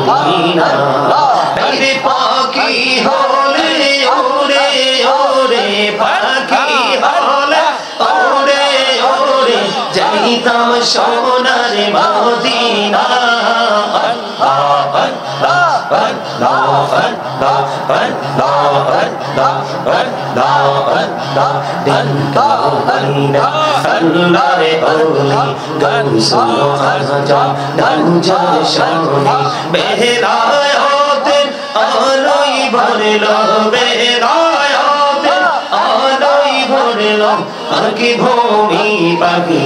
Medina রে পাখি হলে ওরে ওরে পাখি হলে ওরে ওরে যাইতাম সোনার মদিনা আল্লাহরে ওলি গৌসুল আজম ডাঞ্জার শানে বেহরায়াতের আলোয় ভরলো বেহরায়াতের আলোয় ভরলো আকি ভূমি পাখি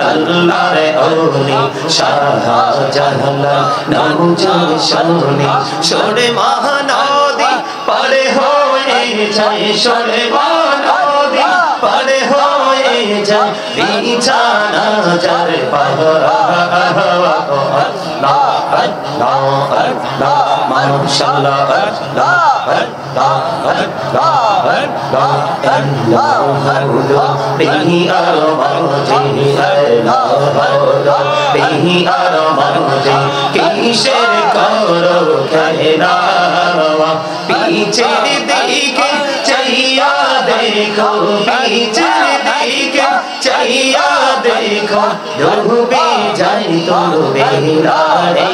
আল্লাহরে ওলি শাহজালাল নামজার শানে সরে মহানদী পারে হয়ে যায় সরে মহানদী পারে হয়ে যায় বিছানা যার পাহাড় মাশাআল্লাহ বিহি আর মাঝে কিসের করো খেলা পিছের দিকে চাইয়া দেখো পিছের দিকে চাইয়া দেখো ডুবে যাই তোর বেলা রে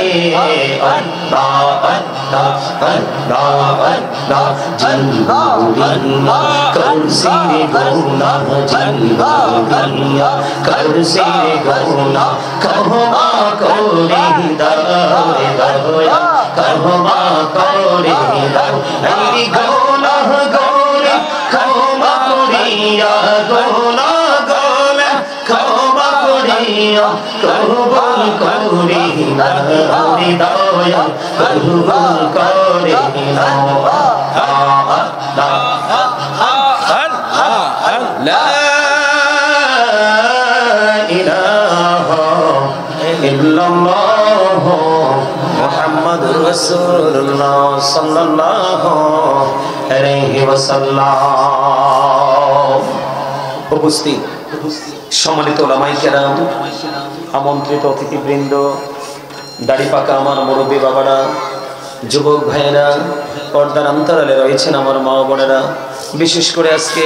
আল্লাহ আল্লাহ আল্লাহ আল্লাহ জিন্দুরিয়া করছি রে গুনাহ জিন্দুরিয়া করছি রে গুনাহ ক্ষমা করে দাও রে দয়া ক্ষমা করে দাও এই গুনাহ গোরে ক্ষমা করিয়া গুনাহ গোলে ক্ষমা করিয়া কবুল করে নাও রে দয়া কবুল করে নাও লা ইলাহা ইল্লাল্লাহ মুহাম্মাদুর রাসূলুল্লাহ সাল্লাল্লাহু আলাইহি ওয়াসাল্লাম। উপস্থিত সম্মানিত উলামায়ে কেরাম, আমন্ত্রিত অতিথিবৃন্দ, দাড়ি পাকা আমার মুরব্বী বাবারা, যুবক ভাইয়েরা, পর্দার অন্তরালে রয়েছেন আমার মা বোনেরা, বিশেষ করে আজকে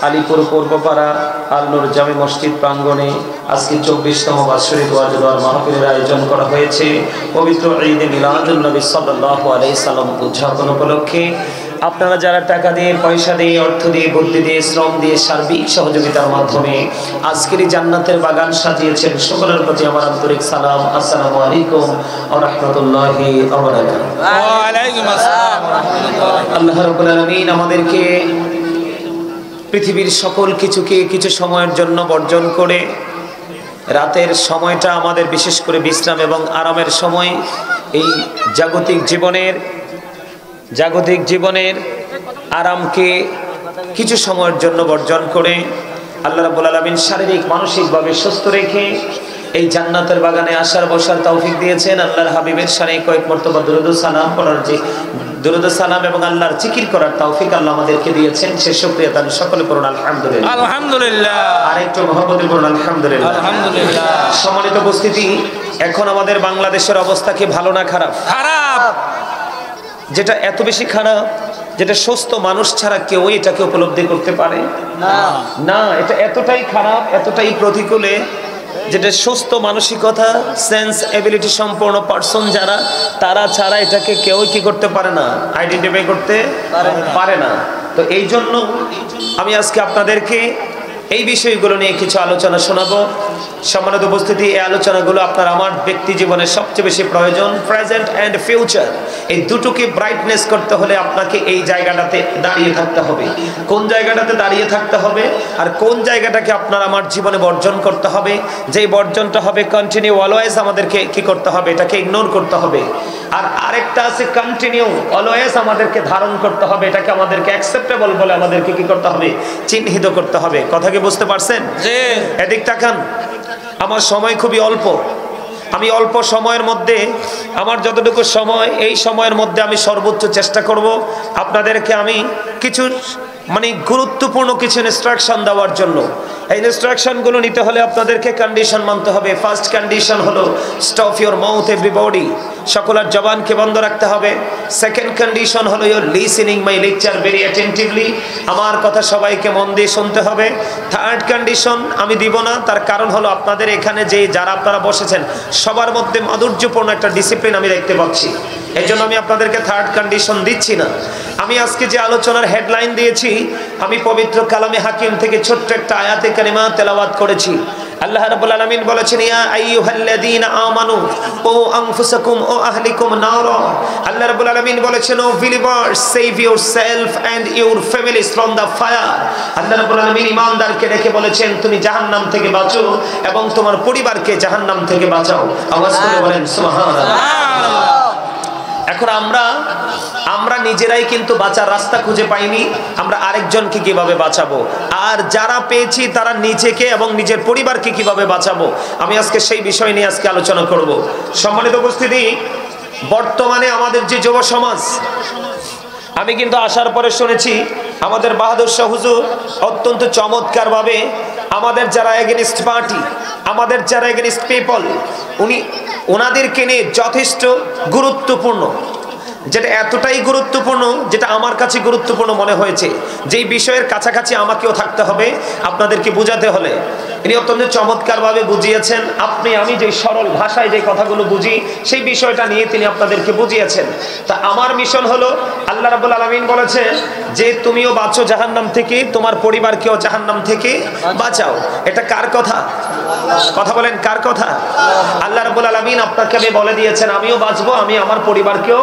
আলিপুর পূর্বপাড়া আল নূর জামে মসজিদ প্রাঙ্গণে আজকে 24তম বাৎসরিক ওয়াজ দোয়ার মাহফিলের আয়োজন করা হয়েছে পবিত্র ঈদে মিলাদুন নবী সাল্লাল্লাহু আলাইহি সাল্লাম উদযাপন উপলক্ষে। আপনারা যারা টাকা দিয়ে, পয়সা দিয়ে, অর্থ দিয়ে, বুদ্ধি দিয়ে, শ্রম দিয়ে, সার্বিক সহযোগিতার মাধ্যমে আজকের এই জান্নাতের বাগান সাজিয়েছেন, সকলের প্রতি আমার আন্তরিক সালাম। আসসালামু আলাইকুম ওয়া রাহমাতুল্লাহি ওয়া বারাকাতুহু। ওয়া আলাইকুম আসসালাম ওয়া রাহমাতুল্লাহি। আল্লাহ রাব্বুল আলামিন আমাদেরকে পৃথিবীর সকল কিছুকে কিছু সময়ের জন্য বর্জন করে রাতের সময়টা আমাদের বিশেষ করে বিশ্রাম এবং আরামের সময়, এই জাগতিক জীবনের আরামকে কিছু সময়ের জন্য বর্জন করে আল্লাহ রাব্বুল আলামিন শারীরিক মানসিকভাবে সুস্থ রেখে এই জান্নাতের বাগানে আসার বসার তৌফিক দিয়েছেন। আল্লাহর হাবিবের শানে কয়েক মর্তবা দুরূদ ও সালাম পড়ার, যে দুরূদ ও সালাম এবং আল্লাহর জিকির করার তৌফিক আল্লাহ আমাদেরকে দিয়েছেন, সে শুকরিয়া তার সকলে পড়ুন আলহামদুলিল্লাহ। আলহামদুলিল্লাহ। আরেকটু মহব্বতে পড়ুন আলহামদুলিল্লাহ। আলহামদুলিল্লাহ। সম্মানিত উপস্থিতি, এখন আমাদের বাংলাদেশের অবস্থা কি ভালো না খারাপ? খারাপ। যেটা এত বেশি খারাপ, যেটা সুস্থ মানুষ ছাড়া কেউ এটাকে উপলব্ধি করতে পারে না। এটা এতটাই খারাপ, এতটাই প্রতিকূলে, যেটা সুস্থ মানসিকতা, সেন্স এবিলিটি সম্পন্ন পার্সন যারা, তারা ছাড়া এটাকে কেউ কি করতে পারে না, আইডেন্টিফাই করতে পারে না। তো এই জন্য আমি আজকে আপনাদেরকে এই বিষয়গুলো নিয়ে কিছু আলোচনা শোনাবো। সম্মানিত উপস্থিতি, এই আলোচনাগুলো আপনার আমার ব্যক্তি জীবনে সবচেয়ে বেশি প্রয়োজন। প্রেজেন্ট অ্যান্ড ফিউচার, এই দুটোকে ব্রাইটনেস করতে হলে আপনাকে এই জায়গাটাতে দাঁড়িয়ে থাকতে হবে। কোন জায়গাটাতে দাঁড়িয়ে থাকতে হবে আর কোন জায়গাটাকে আপনার আমার জীবনে বর্জন করতে হবে, যেই বর্জনটা হবে কন্টিনিউ, অলওয়েজ আমাদেরকে কি করতে হবে, এটাকে ইগনোর করতে হবে। আর আরেকটা আছে কন্টিনিউ, অলওয়েজ আমাদেরকে ধারণ করতে হবে, এটাকে আমাদেরকে অ্যাকসেপ্টেবল বলে আমাদেরকে কি করতে হবে, চিহ্নিত করতে হবে। কথা কি বুঝতে পারছেন? এদিক তাকান, আমার সময় খুবই অল্প। আমি অল্প সময়ের মধ্যে, আমার যতটুকু সময়, এই সময়ের মধ্যে আমি সর্বোচ্চ চেষ্টা করব আপনাদেরকে আমি কিছু মানে গুরুত্বপূর্ণ কিছু ইনস্ট্রাকশন দেওয়ার জন্য। এই ইনস্ট্রাকশনগুলো নিতে হলে আপনাদেরকে কন্ডিশন মানতে হবে। ফার্স্ট কন্ডিশন হলো স্টপ ইউর মাউথ এভরিবডি, সকলের জবানকে বন্ধ রাখতে হবে। সেকেন্ড কন্ডিশন হলো your listening my lecture very attentively, আমার কথা সবাইকে মন দিয়ে শুনতে হবে। থার্ড কন্ডিশন আমি দিব না, তার কারণ হলো আপনাদের এখানে যে যারা আপনারা বসেছেন সবার মধ্যে মাধুর্যপূর্ণ একটা ডিসিপ্লিন আমি দেখতে পাচ্ছি, এই জন্য আমি আপনাদেরকে থার্ড কন্ডিশন দিচ্ছি না। আমি আজকে যে আলোচনার হেডলাইন দিয়েছি, আমি পবিত্র কালামে হাকিম থেকে ছোট্ট একটা আয়াতে কারিমা তেলাওয়াত করেছি। আল্লাহ রাব্বুল আলামিন বলেছেন, ইয়া আইয়ুহাল্লাযীনা আমানু ও আনফুসাকুম ও আহলিকুম নারা। আল্লাহ রাব্বুল আলামিন বলেছেন, O believers save yourself and your families from the fire. Allah রাব্বুল আলামিন ঈমানদারকে ডেকে বলেছেন, তুমি জাহান্নাম থেকে বাঁচো এবং তোমার পরিবারকে জাহান্নাম থেকে বাঁচাও। আওয়াজ করে বলেন সুবহানাল্লাহ। এখন আমরা নিজেরাই কিন্তু বাঁচার রাস্তা খুঁজে পাইনি, আমরা আরেকজনকে কিভাবে বাঁচাবো, আর যারা পেয়েছি তারা নিজেকে এবং নিজের পরিবারকে কিভাবে বাঁচাবো, আমি আজকে সেই বিষয় নিয়ে আজকে আলোচনা করব। সম্মানিত উপস্থিতি, বর্তমানে আমাদের যে যুব সমাজ, আমি কিন্তু আসার পরে শুনেছি আমাদের বাহাদুর শাহ হুজুর অত্যন্ত চমৎকারভাবে আমাদের যারা এগেনিস্ট পার্টি, আমাদের যারা এগেনিস্ট পিপল, ওনাদেরকে নিয়ে যথেষ্ট গুরুত্বপূর্ণ, যেটা এতটাই গুরুত্বপূর্ণ যেটা আমার কাছে গুরুত্বপূর্ণ মনে হয়েছে, যেই বিষয়ের কাছাকাছি আমাকেও থাকতে হবে আপনাদেরকে বুঝাতে হলে। ইনি অত্যন্ত চমৎকারভাবে বুঝিয়েছেন। আমি যে সরল ভাষায় যে কথাগুলো বুঝি সেই বিষয়টা নিয়ে তিনি আপনাদেরকে বুঝিয়েছেন। তা আমার মিশন হলো, আল্লাহ রাব্বুল আলামিন বলেছে যে তুমিও বাঁচো জাহান্নাম থেকে, তোমার পরিবারকেও জাহান্নাম থেকে বাঁচাও। এটা কার কথা? কথা বলেন, কার কথা? আল্লাহ রাব্বুল আলামিন আপনাকে আমি বলে দিয়েছেন, আমিও বাঁচবো, আমি আমার পরিবারকেও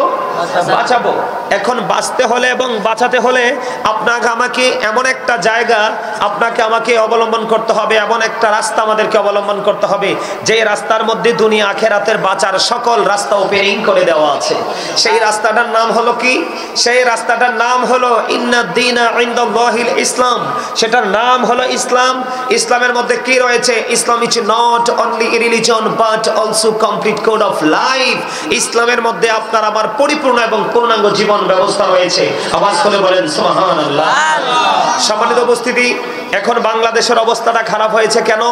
বাঁচাবো। এখন বাঁচতে হলে এবং বাঁচাতে হলে আপনাকে আমাকে এমন একটা জায়গা আপনাকে আমাকে অবলম্বন করতে হবে, এমন একটা রাস্তা আমাদেরকে অবলম্বন করতে হবে যে রাস্তার মধ্যে দুনিয়া আখিরাতের বাঁচার সকল রাস্তা ওপেনিং করে দেওয়া আছে। সেই রাস্তাটার নাম হলো কি? সেই রাস্তাটার নাম হলো ইন্নাদ দীনা ইনদাল্লাহিল ইসলাম। সেটার নাম হলো ইসলাম। ইসলামের মধ্যে কি রয়েছে? Islam is not only a religion but also complete code of life. ইসলামের মধ্যে আপনার আমার পরিপূর্ণ এবং পূর্ণাঙ্গ জীবন ব্যবস্থা রয়েছে। আওয়াজ করে বলেন সুবহানাল্লাহ। সম্মানিত উপস্থিতি, এখন বাংলাদেশের অবস্থাটা খারাপ হয়েছে কেন?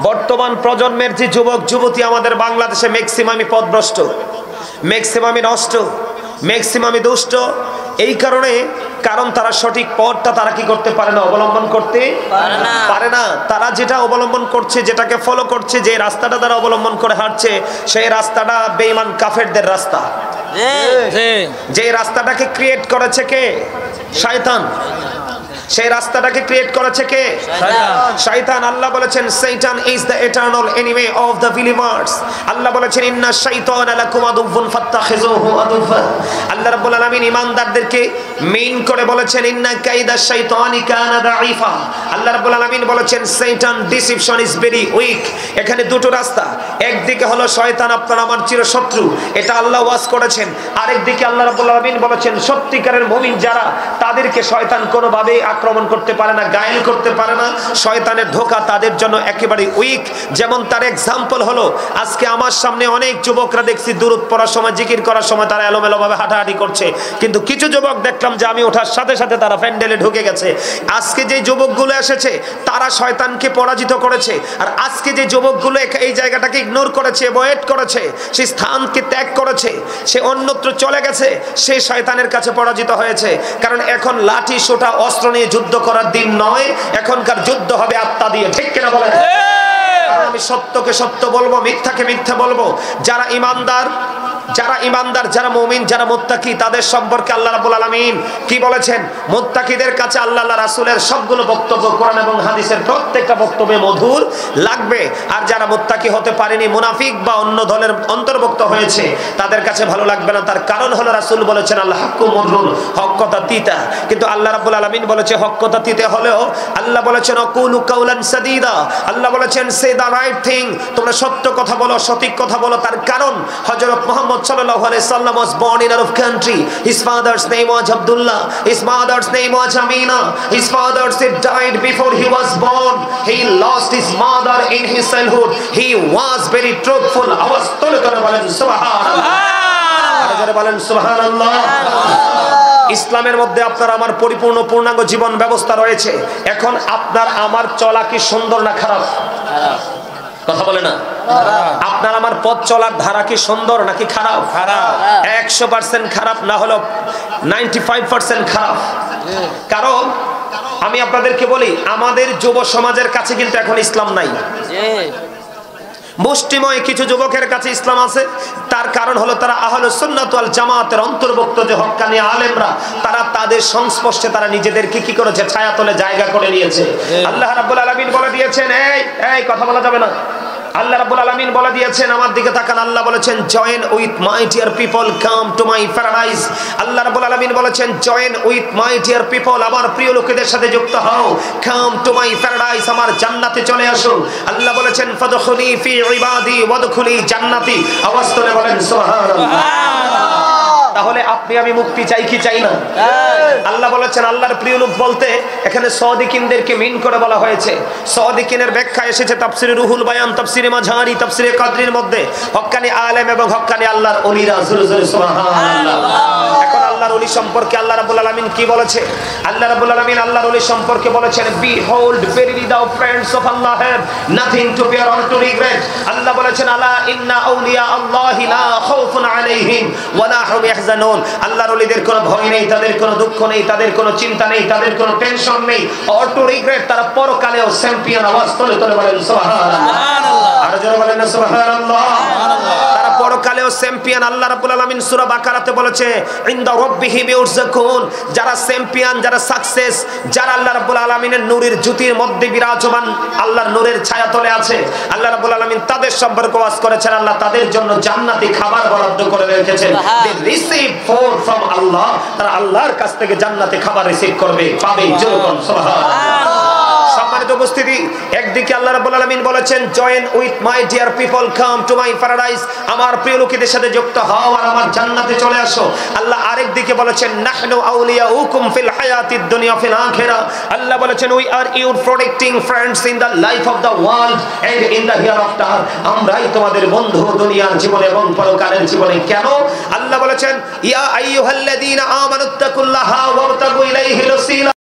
বর্তমান প্রজন্মের যে যুবক যুবতী আমাদের বাংলাদেশে ম্যাক্সিমামই পথভ্রষ্ট, ম্যাক্সিমামই নষ্ট, ম্যাক্সিমামই দুষ্ট। এই কারণ তারা সঠিক পথটা তারা কি করতে পারে না, অবলম্বন করতে পারে না। তারা যেটা অবলম্বন করছে, যেটাকে ফলো করছে, যে রাস্তাটা তারা অবলম্বন করে হাঁটছে, সেই রাস্তাটা বেঈমান কাফেরদের রাস্তা। যে রাস্তাটাকে ক্রিয়েট করেছে কে? শয়তান। সেই রাস্তাটাকে ক্রিয়েট করেছে কে? শয়তান। আল্লাহ বলেছেন শয়তান is the eternal enemy of the believers. Allah বলেছেন ইন্না শাইতানা লাকুম আদুউন ফাত্তাখিযুহু আদুওয়া। আল্লাহ রাব্বুল আলামিন ঈমানদারদেরকে মেইন করে বলেছেন ইন্না কাইদা শাইতানি কানা দাঈফা। আল্লাহ রাব্বুল আলামিন বলেছেন শয়তান ডিসিপশন ইজ ভেরি উইক। এখানে দুটো রাস্তা, একদিকে হলো শয়তান আপনার আমার চিরশত্রু, এটা আল্লাহ ওয়াজ করেছেন। আরেকদিকে আল্লাহ রাব্বুল আলামিন বলেছেন সত্যিকারের মুমিন যারা, তাদেরকে শয়তান কোনোভাবেই আক্রমণ করতে পারে না, গায়েল করতে পারে না। শয়তানের ধোঁকা তাদের জন্য একেবারে উইক। যেমন তার এক্সাম্পল হলো, আজকে আমার সামনে অনেক যুবকরা দেখছি দুরূদ পড়ার সময়, জিকির করার সময় তারা এলোমেলোভাবে হাঁটাহাঁটি করছে, কিন্তু কিছু যুবক দেখলাম যে আমি ওঠার সাথে সাথে তারা প্যান্ডেলে ঢুকে গেছে। আজকে যে যুবকগুলো এসেছে তারা শয়তানকে পরাজিত করেছে, আর আজকে যে যুবকগুলো এই জায়গাটাকে ইগনোর করেছে, অ্যাভয়েড করেছে, সেই স্থানকে ত্যাগ করেছে, সে অন্যত্র চলে গেছে, সে শয়তানের কাছে পরাজিত হয়েছে। কারণ এখন লাঠি সোটা অস্ত্র নিয়ে যুদ্ধ করার দিন নয়, এখনকার যুদ্ধ হবে আত্মা দিয়ে। ঠিক কিনা বলেন? আমি সত্যকে সত্য বলবো, মিথ্যাকে মিথ্যা বলবো। যারা ইমানদার, যারা মুমিন, যারা মুত্তাকি, তাদের সম্পর্কে আল্লাহ রাব্বুল আলামিন কি বলেছেন? মুত্তাকিদের কাছে আল্লাহ রাসূলের সবগুলো বক্তব্য, কোরআন এবং হাদিসের প্রত্যেকটা বক্তব্যে মধুর লাগবে। আর যারা মুত্তাকি হতে পারেনি, মুনাফিক বা অন্য দলের অন্তর্ভুক্ত হয়েছে, তাদের কাছে ভালো লাগবে না। তার কারণ হলো রাসূল বলেছেন আল হাক্কু মুররুন, হক কথা তিতা। কিন্তু আল্লাহ রাব্বুল আলামিন বলেছে হক কথা তিতে হলেও আল্লাহ বলেছেন আকুলু কাউলান সাদীদা। আল্লাহ বলেছেন সে দা রাইট থিং, তোমরা সত্য কথা বলো, সঠিক কথা বলো। তার কারণ হযরত Muhammad sallallahu alaihi wasallam was born in Arab country. His father's name was Abdullah, his mother's name was Amina. His father died before he was born. He lost his mother in his childhood. He was very truthful. আওয়াজ তুলে করে বলেন সুবহানাল্লাহ। আর যারা বলেন সুবহানাল্লাহ। ইসলামের মধ্যে আপনার আমার পরিপূর্ণ পূর্ণাঙ্গ জীবন ব্যবস্থা রয়েছে। এখন আপনার আমার চলা কি সুন্দর না খারাপ? কথা বলে না? আপনার আমার পথ চলার ধারা কি সুন্দর নাকি খারাপ? 100% খারাপ, না হলো 95% খারাপ। কারণ আমি আপনাদেরকে বলি, আমাদের যুব সমাজের কাছে কিন্তু এখন ইসলাম নাই। মুষ্টিময় কিছু যুবকের কাছে ইসলাম আছে। তার কারণ হলো তারা আহলুস সুন্নাত ওয়াল জামাতের অন্তর্ভুক্ত যে হক্কানি আলেমরা, তারা তাদের সংস্পর্শে তারা নিজেদেরকে কি করেছে, ছায়াতলে জায়গা করে নিয়েছে। আল্লাহ রাব্বুল আলামিন বলে দিয়েছেন, এই কথা বলা যাবে না। আল্লাহ রাব্বুল আলামিন বলে দিয়েছেন, আমার দিকে তাকান, আল্লাহ বলেছেন join with my dear people come to my paradise. Allah রাব্বুল আলামিন বলেছেন join with my dear people, আমার প্রিয় লোকেদের সাথে যুক্ত হও, কাম টু মাই প্যারাডাইস, আমার জান্নাতে চলে আসো। আল্লাহ বলেছেন ফাদখুলি ফি ইবাদি ওয়াদখুলি জান্নাতি। আওয়াজ করে বলেন সুবহানাল্লাহ। তাহলে আপনি আমি মুক্তি চাই কি চাই না? আল্লাহ বলেছেন, আল্লাহর প্রিয় লোক বলতে এখানে সাদিকিনদেরকে মিন করে বলা হয়েছে। সাদিকিনের ব্যাখ্যা এসেছে তাফসিরে রুহুল বায়ান, তাফসিরে মাঝারি, তাফসিরে কাদরির মধ্যে। হক্কানি আলেম এবং হক্কানি আল্লাহর ওলিরা, জোরে জোরে সুবহানাল্লাহ। এখন আল্লাহর ওলি সম্পর্কে আল্লাহ রাব্বুল আলামিন কি বলেছে? আল্লাহ রাব্বুল আলামিন আল্লাহর ওলি সম্পর্কে বলেছেন, behold verily thou friends of Allah have nothing to fear or to regret। আল্লাহ বলেছেন, আলা ইন্না আউলিয়া আল্লাহি লা খাউফুন আলাইহিম ওয়া লা হুম ইয়াহজানুন। আল্লাহর ওলিদের কোনো ভয় নেই, তাদের কোনো দুঃখ নেই, তাদের কোনো চিন্তা নেই, তাদের কোনো টেনশন নেই, or to regret। তারা পরকালেও চ্যাম্পিয়ন। আওয়াজ তুলে তুলে বলেন সুবহানাল্লাহ। আর জোরে বলেন না সুবহানাল্লাহ। তারা পরকালেও চ্যাম্পিয়ন। আল্লাহ রাব্বুল আলামিন সূরা বাকারাতে বলেছে, ইনদা রাব্বিহিম ইউরযাকুন। যারা চ্যাম্পিয়ন, যারা সাকসেস, যারা আল্লাহ রাব্বুল আলামিনের নূরের জ্যোতির মধ্যে বিরাজমান, আল্লাহর নূরের ছায়াতলে আছে, আল্লাহ রাব্বুল আলামিন তাদের সম্পর্কে ওয়াজ করেছেন, আল্লাহ তাদের জন্য জান্নাতি খাবার বরাদ্দ করে রেখেছেন। they receive food from Allah। তারা আল্লাহর কাছ থেকে জান্নাতি খাবার রিসিভ করবে, পাবে। জোরে বলুন সুবহানাল্লাহ। সম্মানিত উপস্থিতি, একদিকে আল্লাহ রাব্বুল আলামিন বলেছেন join with my dear people come to my paradise, আমার প্রিয় লোকেদের সাথে যুক্ত হও আর আমার জান্নাতে চলে আসো। আল্লাহ আরেকদিকে বলেছেন নাহনু আউলিয়াউকুম ফিল হায়াতিদ দুনিয়া ফিল আখিরা। আল্লাহ বলেছেন we are your protecting friends in the life of the world and in the hereafter. আমরাই তোমাদের বন্ধু দুনিয়ার জীবনে এবং পরকালের জীবনে। কেন? আল্লাহ বলেছেন ইয়া আইয়ুহাল্লাযীনা আমানুত্তাকুল্লাহা ওয়াবতাগু ইলাইহিল ওয়াসিলা।